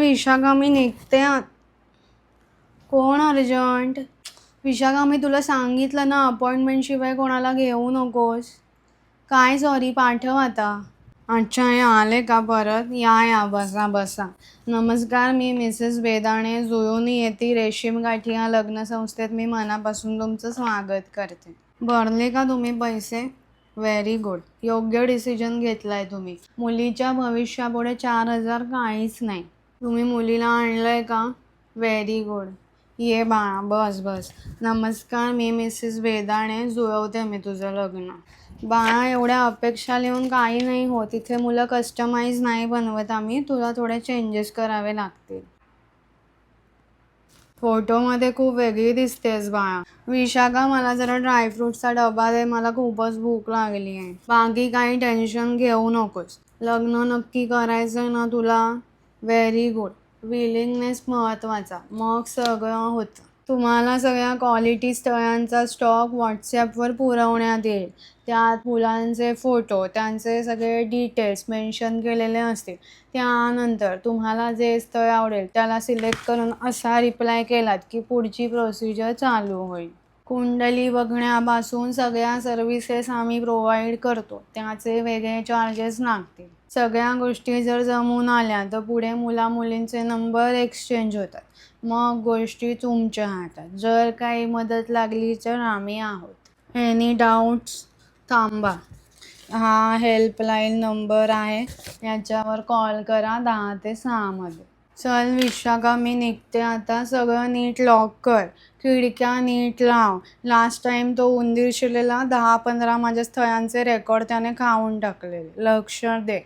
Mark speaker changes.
Speaker 1: विशाखा मी निघते कोण अर्जंट? विशाखा मी तुला सांगितलं ना अपॉइंटमेंट शिवाय कोणाला घेऊ नकोस. काय सॉरी पाठव आता. अच्छा हे आले का परत? या बसा बसा. नमस्कार मी मिसेस बेदाणे जुळून येती रेशीम गाठिया लग्न संस्थेत मी मनापासून तुमचं स्वागत करते. भरले का तुम्ही पैसे? Very good. योग्य डिसिजन घेतलाय तुम्ही. मुलीच्या भविष्यापुढे 4,000 काहीच नाही. तुम्ही मुलीला आणलंय का? Very good. ये बाळा बस बस. नमस्कार मी मिसेस बेदाणे जुळवते मी तुझं लग्न. बाळा एवढ्या अपेक्षा लिहून काही नाही होत. इथे मुलं कस्टमाइज नाही बनवत आम्ही. तुला थोडे चेंजेस करावे लागतील. फोटोमध्ये खूप वेगळी दिसतेस बाळा. विशाखा मला जरा ड्रायफ्रूटचा डबा दे. मला खूपच भूक लागली आहे. बाकी काही टेन्शन घेऊ नकोस. लग्न नक्की करायचंय ना तुला? Very good. विलिंगनेस महत्त्वाचा. मग सगळं होतं. तुम्हाला सगळ्या क्वालिटी स्थळांचा स्टॉक व्हॉट्सॲपवर पुरवण्यात येईल. त्यात मुलांचे फोटो त्यांचे सगळे डिटेल्स मेन्शन केलेले असतील. त्यानंतर तुम्हाला जे स्थळ आवडेल त्याला सिलेक्ट करून असा रिप्लाय केलात की पुढची प्रोसिजर चालू होईल. कुंडली बघण्यापासून सगळ्या सर्व्हिसेस आम्ही प्रोव्हाइड करतो. त्याचे वेगळे चार्जेस लागतील. सगळ्या गोष्टी जर जमून आल्या तर पुढे मुलींचे नंबर एक्सचेंज होतात. मग गोष्टी तुमच्या हातात. जर काही मदत लागली तर आम्ही आहोत. Any doubts? थांबा. हा हेल्पलाईन नंबर आहे. याच्यावर कॉल करा 10 ते 6 मध्ये. चल विशाखा मी निघते आता. सगळं नीट लॉक कर. खिडक्या नीट लाव. लास्ट टाइम तो उंदीर शिरलेला 10-15 माझ्या स्थळांचे रेकॉर्ड त्याने खाऊन टाकलेले. लक्ष दे.